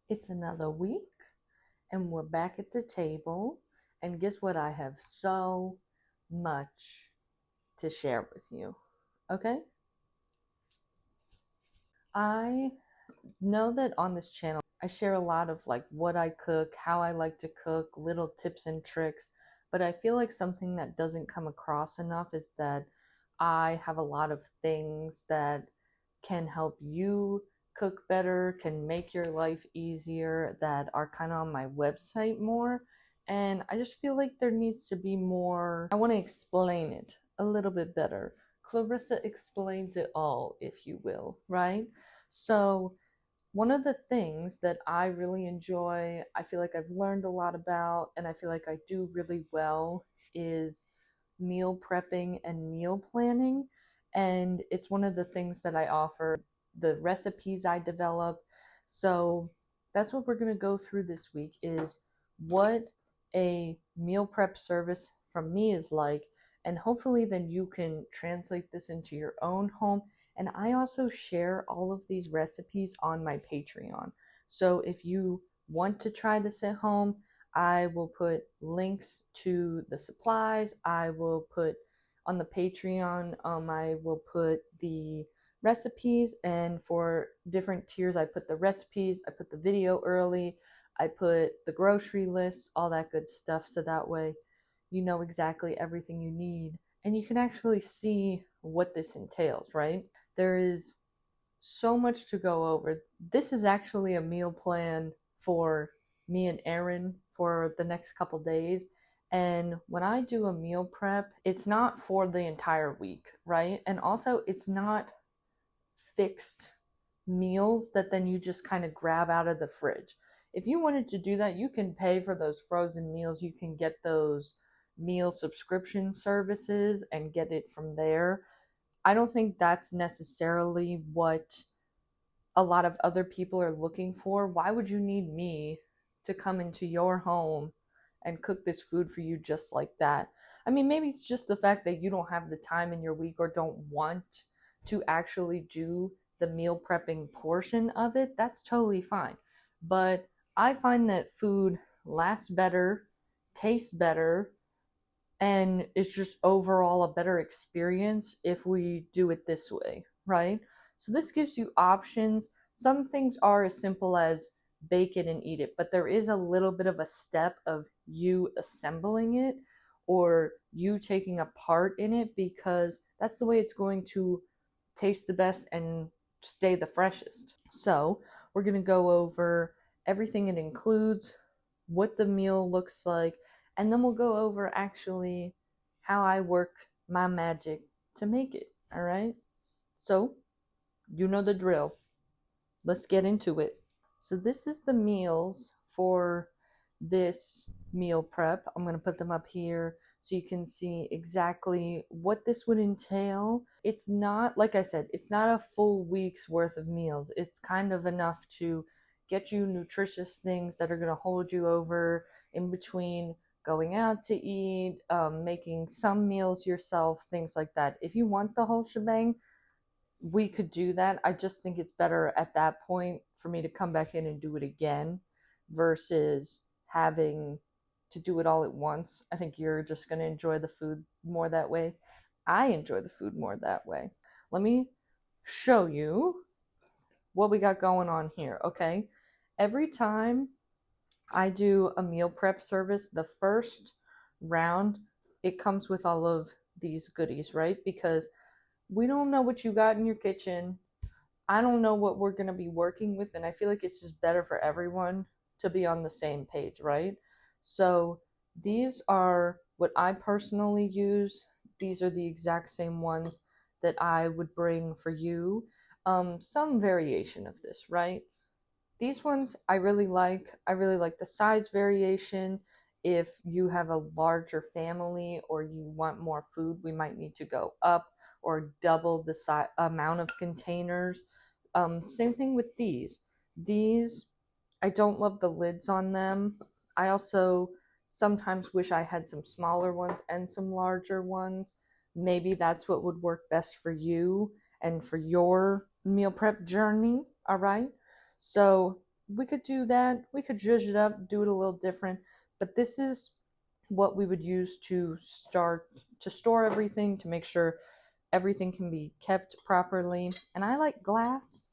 It's another week, and we're back at the table. And guess what? I have so much to share with you. Okay? I know that on this channel, I share a lot of like what I cook, how I like to cook, little tips and tricks. But I feel like something that doesn't come across enough is that I have a lot of things that can help you cook better, can make your life easier, that are kind of on my website more. And I just feel like there needs to be more. I want to explain it a little bit better. Clarissa explains it all, if you will, right? So, one of the things that I really enjoy, I feel like I've learned a lot about, and I feel like I do really well, is meal prepping and meal planning. And it's one of the things that I offer, the recipes I develop. So that's what we're going to go through this week is what a meal prep service from me is like, and hopefully then you can translate this into your own home. And I also share all of these recipes on my Patreon. So if you want to try this at home, I will put links to the supplies. I will put on the Patreon, I will put the recipes, and for different tiers, I put the recipes, I put the video early, I put the grocery list, all that good stuff, so that way you know exactly everything you need and you can actually see what this entails, right? There is so much to go over. This is actually a meal plan for me and Aaron for the next couple days. And when I do a meal prep, it's not for the entire week, right? And also, it's not fixed meals that then you just kind of grab out of the fridge. If you wanted to do that, you can pay for those frozen meals. You can get those meal subscription services and get it from there. I don't think that's necessarily what a lot of other people are looking for. Why would you need me to come into your home and cook this food for you just like that? I mean, maybe it's just the fact that you don't have the time in your week or don't want to actually do the meal prepping portion of it. That's totally fine. But I find that food lasts better, tastes better, and it's just overall a better experience if we do it this way, right? So this gives you options. Some things are as simple as bake it and eat it, but there is a little bit of a step of you assembling it or you taking a part in it because that's the way it's going to taste the best and stay the freshest. So we're going to go over everything it includes, what the meal looks like, and then we'll go over actually how I work my magic to make it. All right? So, you know the drill. Let's get into it. So, this is the meals for this meal prep. I'm going to put them up here so you can see exactly what this would entail. It's not, like I said, it's not a full week's worth of meals. It's kind of enough to get you nutritious things that are going to hold you over in between going out to eat, making some meals yourself, things like that. If you want the whole shebang, we could do that. I just think it's better at that point for me to come back in and do it again versus having to do it all at once. I think you're just going to enjoy the food more that way. I enjoy the food more that way. Let me show you what we got going on here, okay? Every time I do a meal prep service, the first round, it comes with all of these goodies, right? Because we don't know what you got in your kitchen. I don't know what we're going to be working with, and I feel like it's just better for everyone to be on the same page, right? So these are what I personally use. These are the exact same ones that I would bring for you. Some variation of this, right? These ones I really like. I really like the size variation. If you have a larger family or you want more food, we might need to go up or double the amount of containers. Same thing with these. These, I don't love the lids on them. I also sometimes wish I had some smaller ones and some larger ones. Maybe that's what would work best for you and for your meal prep journey, all right? So we could do that. We could zhuzh it up, do it a little different. But this is what we would use to store everything, to make sure everything can be kept properly. And I like glass.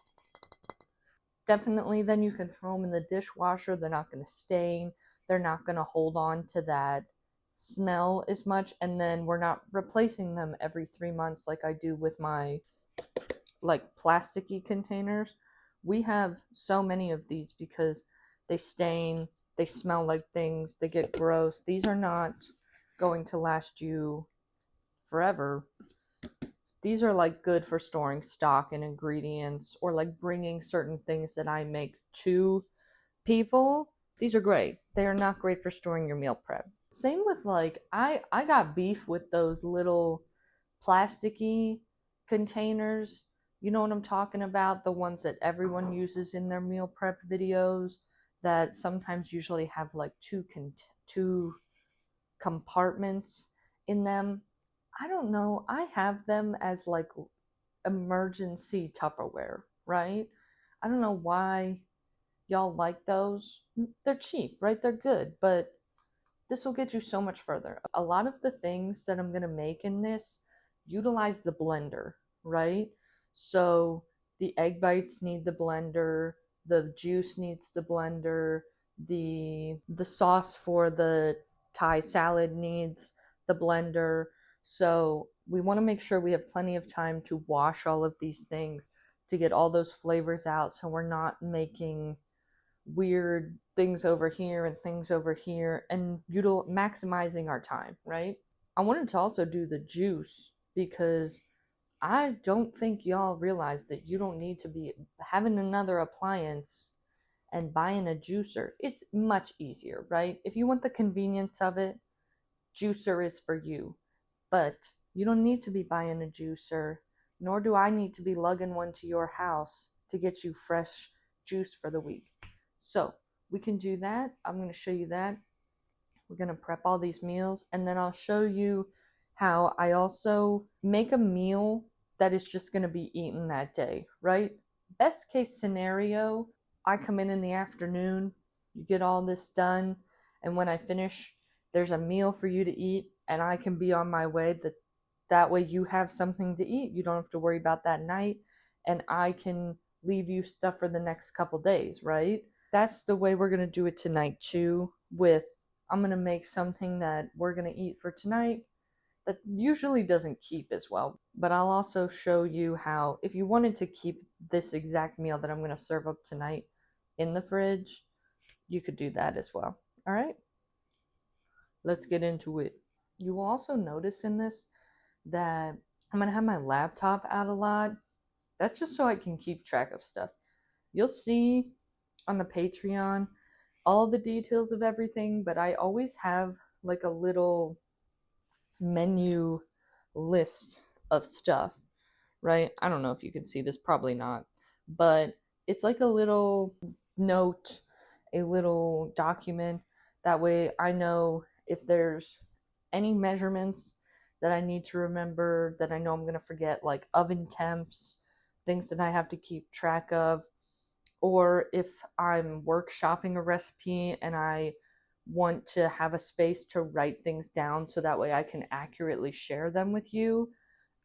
Definitely, then you can throw them in the dishwasher. They're not going to stain. They're not going to hold on to that smell as much. And then we're not replacing them every 3 months like I do with my like plasticky containers. We have so many of these because they stain, they smell like things, they get gross. These are not going to last you forever. These are like good for storing stock and ingredients, or like bringing certain things that I make to people. These are great. They are not great for storing your meal prep. Same with like, I got beef with those little plasticky containers. You know what I'm talking about? The ones that everyone uses in their meal prep videos that sometimes usually have like two compartments in them. I don't know. I have them as like emergency Tupperware, right? I don't know why y'all like those. They're cheap, right? They're good, but this will get you so much further. A lot of the things that I'm going to make in this utilize the blender, right? So the egg bites need the blender, the juice needs the blender, the sauce for the Thai salad needs the blender. So we want to make sure we have plenty of time to wash all of these things to get all those flavors out, so we're not making weird things over here and things over here, and maximizing our time, right? I wanted to also do the juice because I don't think y'all realize that you don't need to be having another appliance and buying a juicer. It's much easier, right? If you want the convenience of it, juicer is for you. But you don't need to be buying a juicer, nor do I need to be lugging one to your house to get you fresh juice for the week. So we can do that. I'm going to show you that. We're going to prep all these meals, and then I'll show you how I also make a meal that is just going to be eaten that day, right? Best case scenario, I come in the afternoon, you get all this done, and when I finish, there's a meal for you to eat, and I can be on my way. That way you have something to eat. You don't have to worry about that night, and I can leave you stuff for the next couple days, right? That's the way we're going to do it tonight too. I'm going to make something that we're going to eat for tonight that usually doesn't keep as well. But I'll also show you how, if you wanted to keep this exact meal that I'm going to serve up tonight in the fridge, you could do that as well. All right, let's get into it. You will also notice in this that I'm going to have my laptop out a lot. That's just so I can keep track of stuff. You'll see on the Patreon all the details of everything, but I always have like a little menu list of stuff, right? I don't know if you can see this, probably not, but it's like a little note, a little document. That way I know if there's any measurements that I need to remember that I know I'm going to forget, like oven temps, things that I have to keep track of, or if I'm workshopping a recipe and I want to have a space to write things down so that way I can accurately share them with you.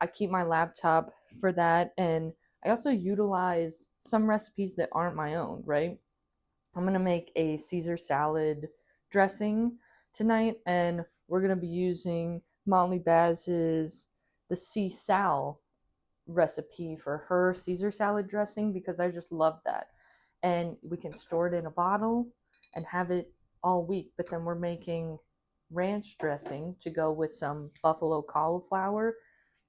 I keep my laptop for that, and I also utilize some recipes that aren't my own, right? I'm going to make a Caesar salad dressing tonight, and we're going to be using Molly Baz's the C-Sal recipe for her Caesar salad dressing because I just love that. And we can store it in a bottle and have it all week. But then we're making ranch dressing to go with some buffalo cauliflower.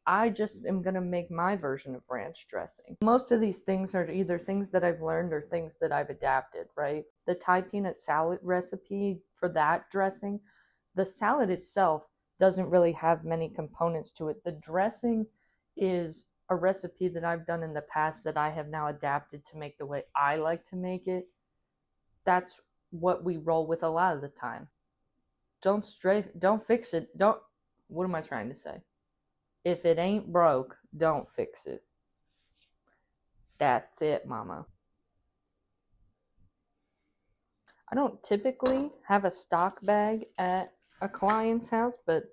I just am going to make my version of ranch dressing. Most of these things are either things that I've learned or things that I've adapted, right? The Thai peanut salad recipe for that dressing, the salad itself doesn't really have many components to it. The dressing is a recipe that I've done in the past that I have now adapted to make the way I like to make it. That's what we roll with a lot of the time. Don't fix it. What am I trying to say? If it ain't broke, don't fix it. That's it, mama. I don't typically have a stock bag at a client's house, but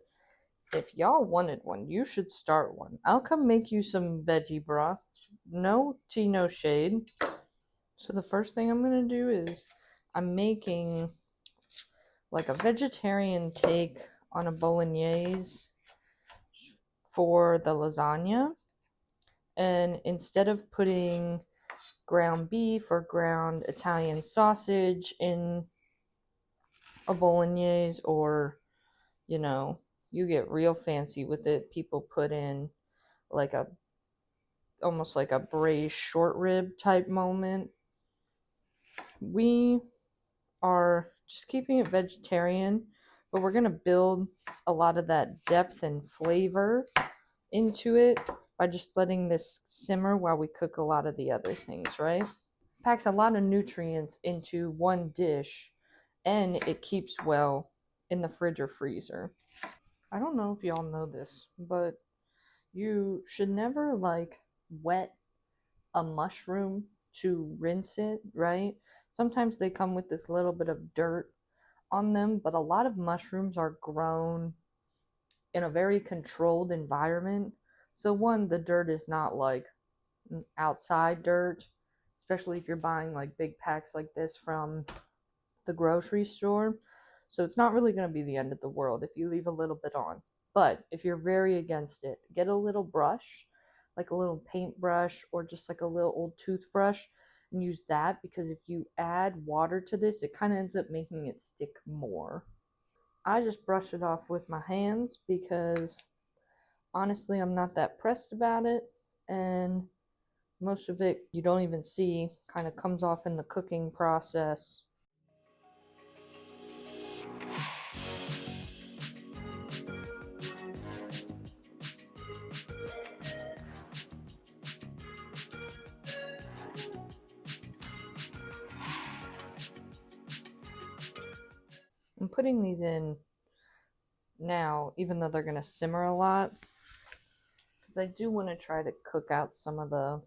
if y'all wanted one, you should start one. I'll come make you some veggie broth. No tea, no shade. So the first thing I'm gonna do is I'm making like a vegetarian take on a bolognese for the lasagna. And instead of putting ground beef or ground Italian sausage in a bolognese, or you get real fancy with it, people put in like a almost like a braised short rib type moment. We are just keeping it vegetarian, but we're going to build a lot of that depth and flavor into it by just letting this simmer while we cook a lot of the other things, right? Packs a lot of nutrients into one dish, and it keeps well in the fridge or freezer. I don't know if y'all know this, but you should never like wet a mushroom to rinse it, right? Sometimes they come with this little bit of dirt on them, but a lot of mushrooms are grown in a very controlled environment. So one, the dirt is not like outside dirt, especially if you're buying like big packs like this from the grocery store. So it's not really going to be the end of the world if you leave a little bit on. But if you're very against it, get a little brush, like a little paintbrush or just like a little old toothbrush, and use that, because if you add water to this, it kind of ends up making it stick more. I just brush it off with my hands because honestly, I'm not that pressed about it, and most of it you don't even see, kind of comes off in the cooking process. I'm putting these in now, even though they're going to simmer a lot, because I do want to try to cook out some of the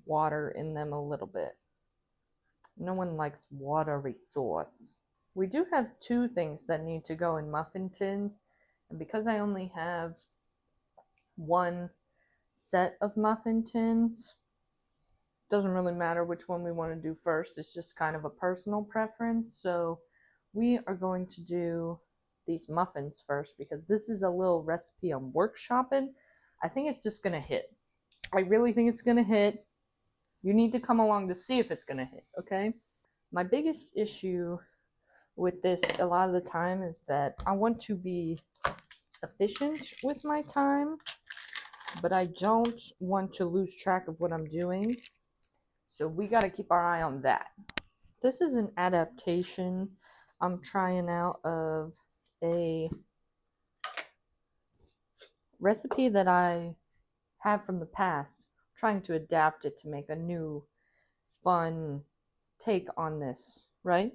water in them a little bit. No one likes watery sauce. We do have two things that need to go in muffin tins, and because I only have one set of muffin tins, it doesn't really matter which one we want to do first. It's just kind of a personal preference. So we are going to do these muffins first because this is a little recipe I'm workshopping. I think it's just going to hit. I really think it's going to hit. You need to come along to see if it's going to hit, okay? My biggest issue with this a lot of the time is that I want to be efficient with my time, but I don't want to lose track of what I'm doing. So we got to keep our eye on that. This is an adaptation I'm trying out of a recipe that I have from the past, trying to adapt it to make a new, fun take on this, right?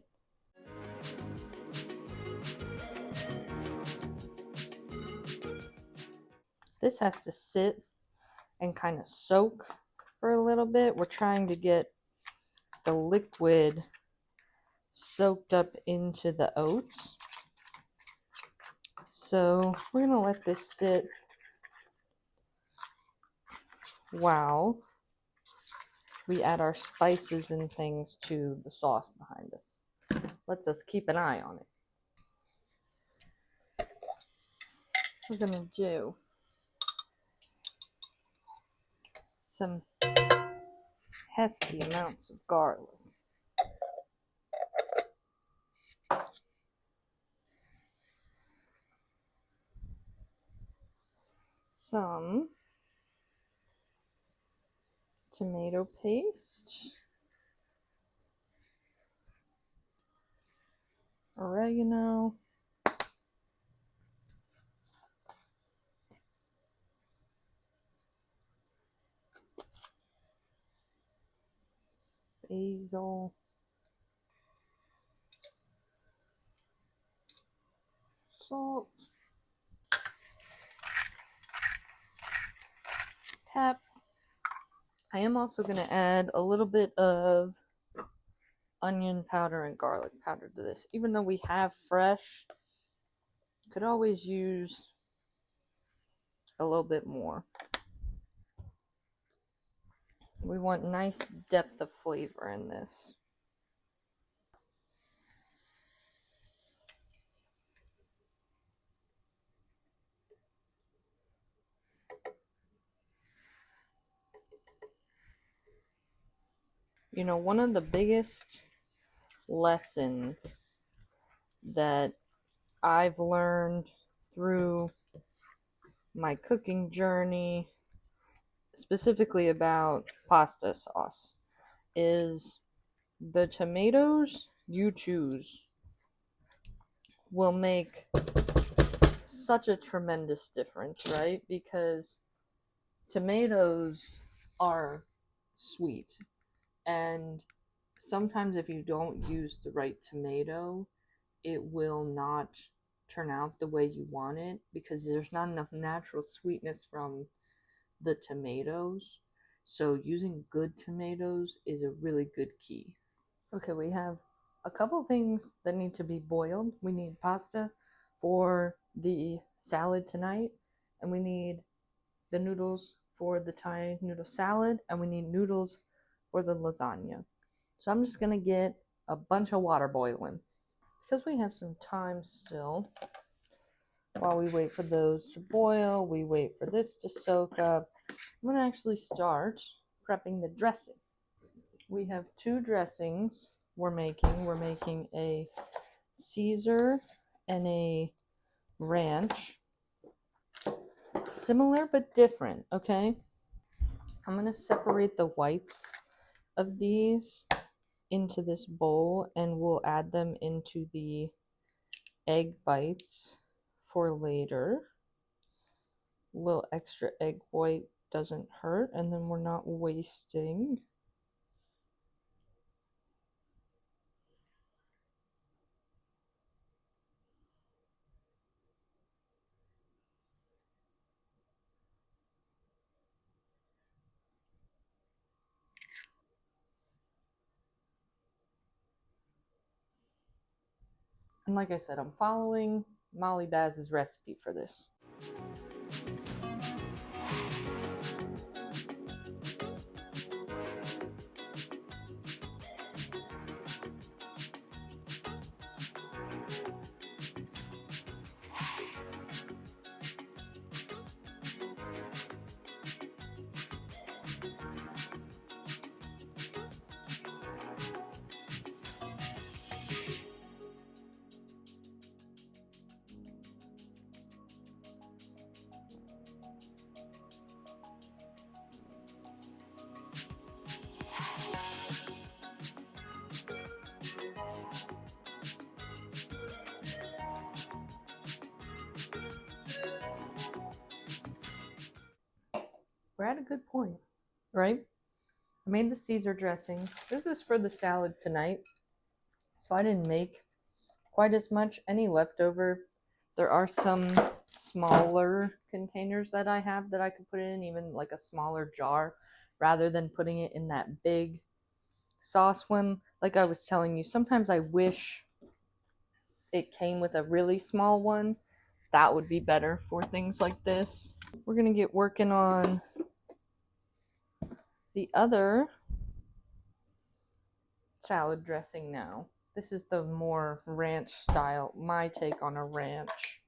This has to sit and kind of soak for a little bit. We're trying to get the liquid soaked up into the oats. So we're going to let this sit while we add our spices and things to the sauce behind us. Lets us keep an eye on it. We're going to do some hefty amounts of garlic. Some tomato paste, oregano, basil, salt, pep. I am also going to add a little bit of onion powder and garlic powder to this. Even though we have fresh, could always use a little bit more. We want nice depth of flavor in this. You know, one of the biggest lessons that I've learned through my cooking journey, specifically about pasta sauce, is the tomatoes you choose will make such a tremendous difference, right? Because tomatoes are sweet, and sometimes if you don't use the right tomato, it will not turn out the way you want it because there's not enough natural sweetness from the tomatoes. So using good tomatoes is a really good key. Okay, we have a couple things that need to be boiled. We need pasta for the salad tonight, and we need the noodles for the Thai noodle salad, and we need noodles for the lasagna. So I'm just gonna get a bunch of water boiling. Because we have some time still, while we wait for those to boil, we wait for this to soak up, I'm gonna actually start prepping the dressing. We have two dressings we're making. We're making a Caesar and a ranch. Similar but different, okay? I'm gonna separate the whites of these into this bowl, and we'll add them into the egg bites for later. A little extra egg white doesn't hurt, and then we're not wasting. And like I said, I'm following Molly Baz's recipe for this. We're at a good point, right? I made the Caesar dressing. This is for the salad tonight, so I didn't make quite as much. Any leftover, there are some smaller containers that I have that I could put it in, even like a smaller jar, rather than putting it in that big sauce one. Like I was telling you, sometimes I wish it came with a really small one. That would be better for things like this. We're gonna get working on the other salad dressing now. This is the more ranch style, my take on a ranch.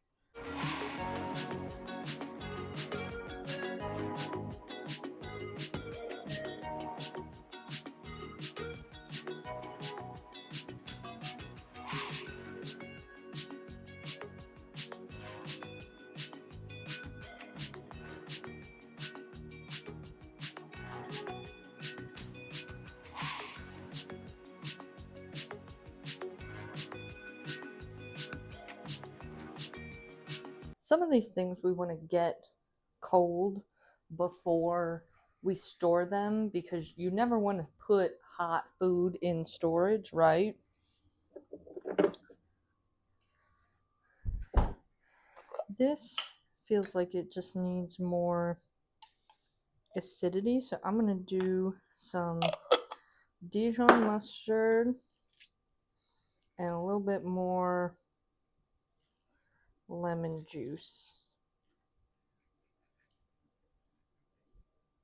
Some of these things we want to get cold before we store them, because you never want to put hot food in storage, right? This feels like it just needs more acidity, so I'm going to do some Dijon mustard and a little bit more lemon juice.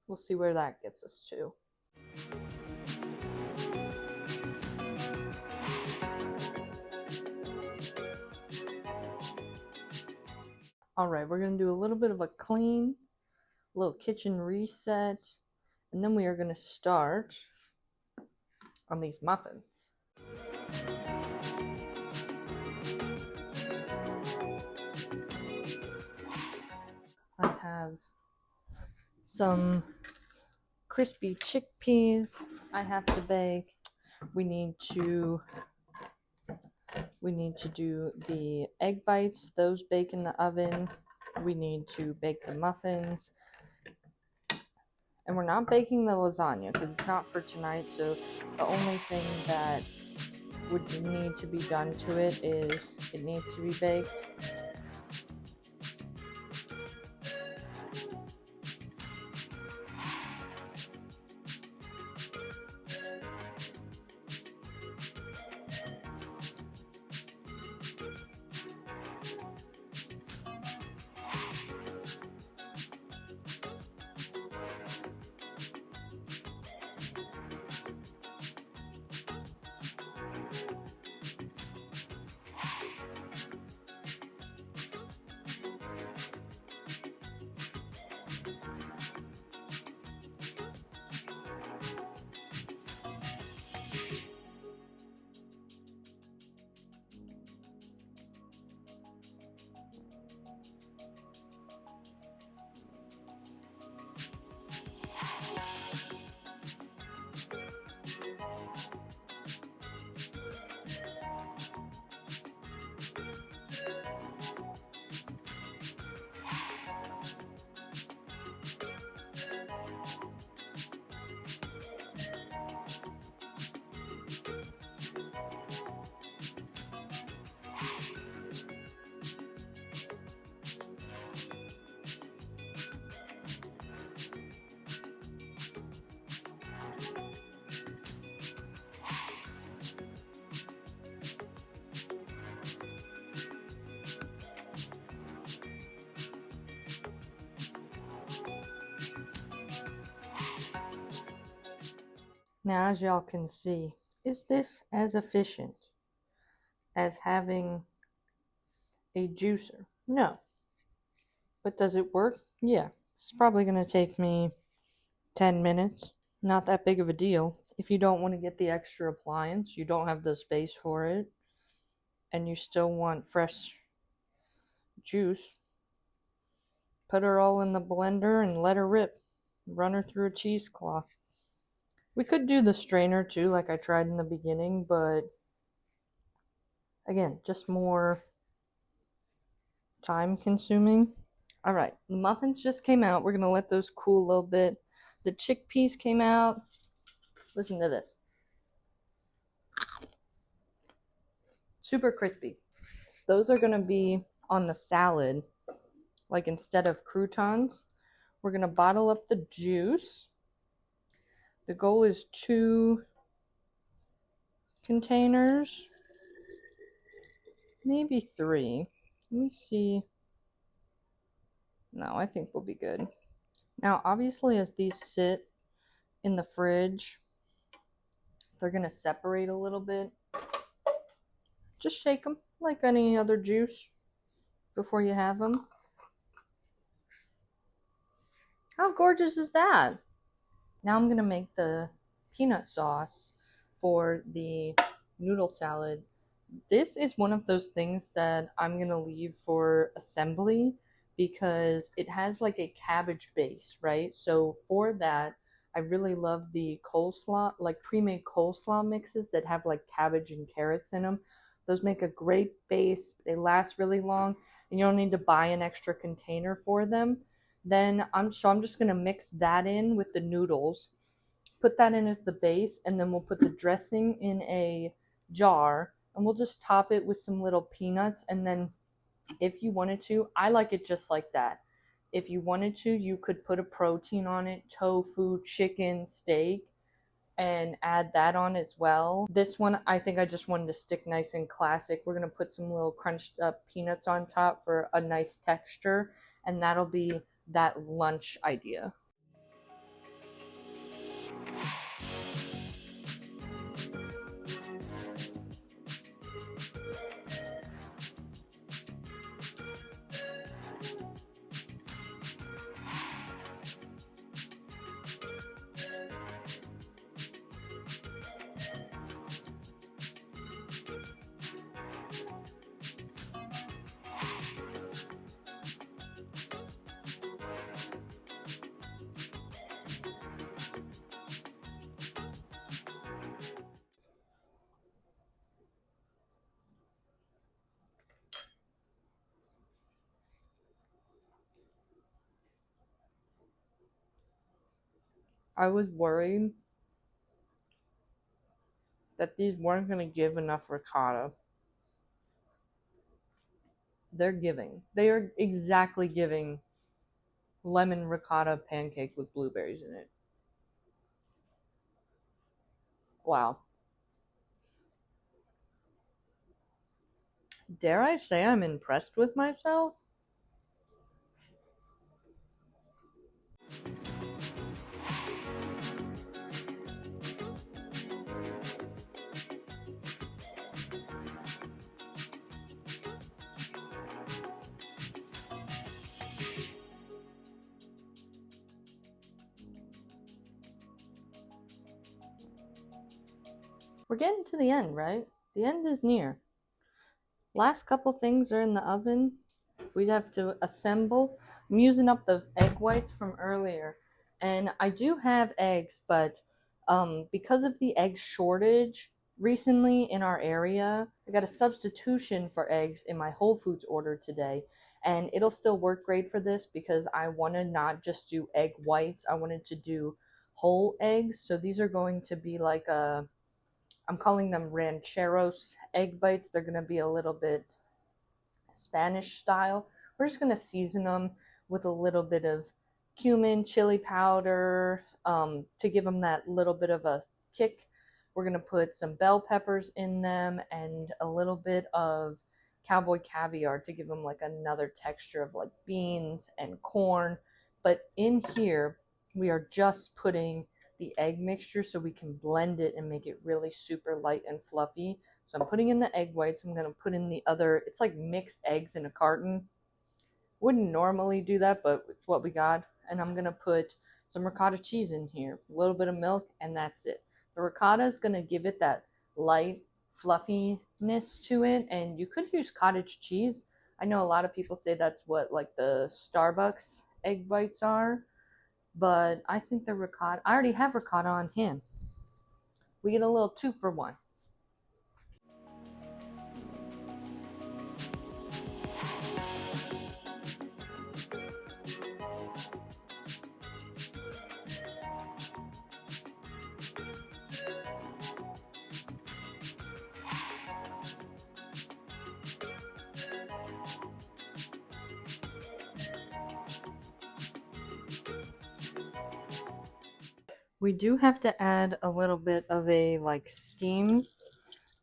We'll see where that gets us to. All right, we're going to do a little bit of a clean, little kitchen reset, and then we are going to start on these muffins. I have some crispy chickpeas I have to bake. We need to do the egg bites. Those bake in the oven. We need to bake the muffins. And we're not baking the lasagna because it's not for tonight. So the only thing that would need to be done to it is it needs to be baked. Now, as y'all can see, is this as efficient as having a juicer? No. But does it work? Yeah. It's probably going to take me 10 minutes. Not that big of a deal. If you don't want to get the extra appliance, you don't have the space for it, and you still want fresh juice, put her all in the blender and let her rip. Run her through a cheesecloth. We could do the strainer too, like I tried in the beginning, but again, just more time consuming. All right, the muffins just came out. We're gonna let those cool a little bit. The chickpeas came out. Listen to this. Super crispy. Those are gonna be on the salad. Like instead of croutons, we're gonna bottle up the juice. The goal is 2 containers, maybe 3. Let me see. No, I think we'll be good. Now, obviously, as these sit in the fridge, they're going to separate a little bit. Just shake them like any other juice before you have them. How gorgeous is that? Now I'm going to make the peanut sauce for the noodle salad. This is one of those things that I'm going to leave for assembly because it has like a cabbage base, right? So for that, I really love the coleslaw, like pre-made coleslaw mixes that have like cabbage and carrots in them. Those make a great base. They last really long, and you don't need to buy an extra container for them. Then I'm just going to mix that in with the noodles, put that in as the base, and then we'll put the dressing in a jar, and we'll just top it with some little peanuts. And then if you wanted to, I like it just like that. If you wanted to, you could put a protein on it, tofu, chicken, steak. and add that on as well. This one, I think I just wanted to stick nice and classic. We're gonna put some little crunched up peanuts on top for a nice texture, and that'll be that lunch idea. I was worried that these weren't going to give enough ricotta. They're giving. They are exactly giving lemon ricotta pancake with blueberries in it. Wow. Dare I say I'm impressed with myself? We're getting to the end, right? The end is near. Last couple things are in the oven. We have to assemble. I'm using up those egg whites from earlier. And I do have eggs, but because of the egg shortage recently in our area, I got a substitution for eggs in my Whole Foods order today. And it'll still work great for this because I want to not just do egg whites. I wanted to do whole eggs. So these are going to be like I'm calling them rancheros egg bites. They're going to be a little bit Spanish style. We're just going to season them with a little bit of cumin, chili powder, to give them that little bit of a kick. We're going to put some bell peppers in them and a little bit of cowboy caviar to give them like another texture of like beans and corn. But in here, we are just putting the egg mixture so we can blend it and make it really super light and fluffy. So I'm putting in the egg whites. I'm going to put in the other, it's like mixed eggs in a carton. Wouldn't normally do that, but it's what we got. And I'm going to put some ricotta cheese in here, a little bit of milk, and that's it. The ricotta is going to give it that light fluffiness to it, and you could use cottage cheese. I know a lot of people say that's what like the Starbucks egg bites are, but I think the ricotta, I already have ricotta on hand. We get a little 2-for-1. We do have to add a little bit of a like steam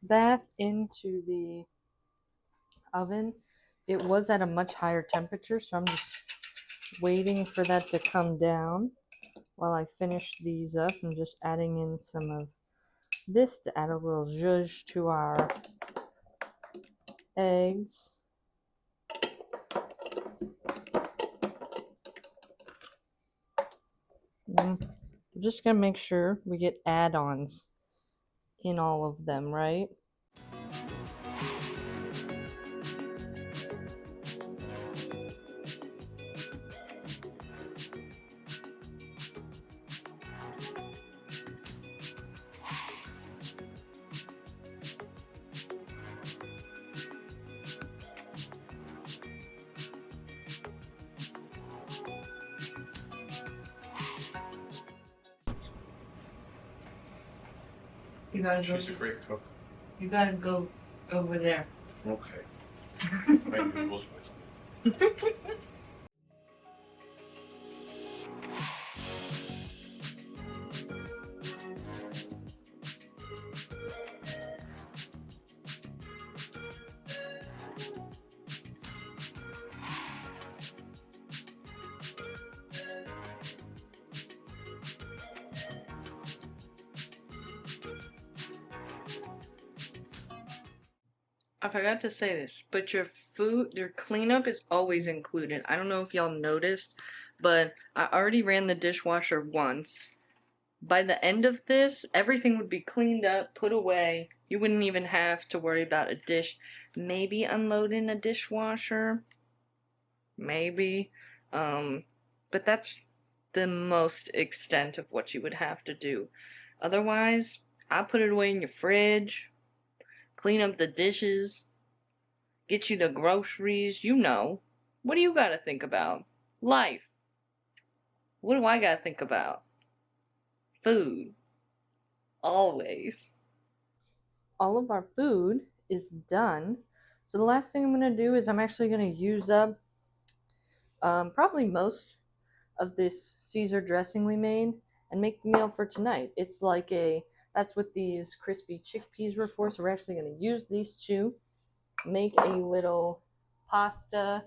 bath into the oven. It was at a much higher temperature, so I'm just waiting for that to come down while I finish these up. I'm just adding in some of this to add a little zhuzh to our eggs. I'm just going to make sure we get add-ons in all of them, right? You gotta go. She's a great cook. You gotta go over there. Okay. My noodles with I forgot to say this, but your cleanup is always included. I don't know if y'all noticed, but I already ran the dishwasher once. By the end of this, everything would be cleaned up, put away. You wouldn't even have to worry about a dish. Maybe unloading a dishwasher. Maybe. But that's the most extent of what you would have to do. Otherwise, I put it away in your fridge, clean up the dishes, get you the groceries, you know. What do you gotta think about? Life. What do I gotta think about? Food. Always. All of our food is done. So the last thing I'm gonna do is I'm actually gonna use up probably most of this Caesar dressing we made and make the meal for tonight. It's like that's what these crispy chickpeas were for. So we're actually gonna use these two, make a little pasta,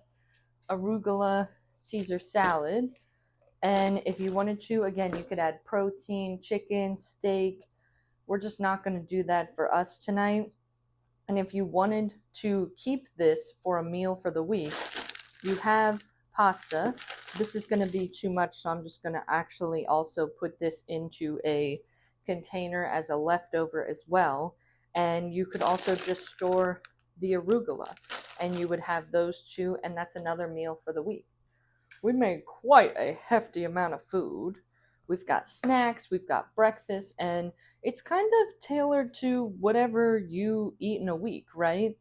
arugula, Caesar salad. And if you wanted to, again, you could add protein, chicken, steak. We're just not going to do that for us tonight. And if you wanted to keep this for a meal for the week, you have pasta. This is going to be too much, so I'm just going to actually also put this into a container as a leftover as well. And you could also just store the arugula, and you would have those two, and that's another meal for the week. We made quite a hefty amount of food. We've got snacks, we've got breakfast, and it's kind of tailored to whatever you eat in a week, right?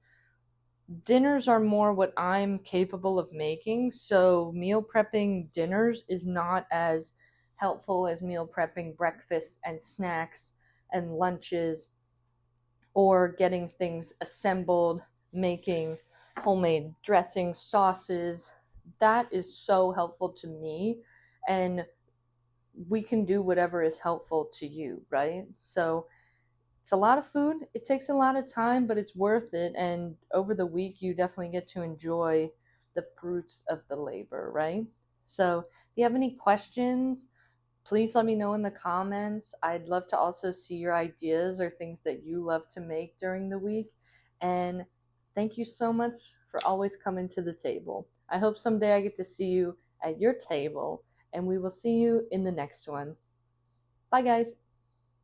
Dinners are more what I'm capable of making, so meal prepping dinners is not as helpful as meal prepping breakfasts and snacks and lunches, or getting things assembled, making homemade dressings, sauces. That is so helpful to me, and we can do whatever is helpful to you, right? So it's a lot of food, it takes a lot of time, but it's worth it, and over the week you definitely get to enjoy the fruits of the labor, right? So if you have any questions, please let me know in the comments. I'd love to also see your ideas or things that you love to make during the week. And thank you so much for always coming to the table. I hope someday I get to see you at your table, and we will see you in the next one. Bye, guys.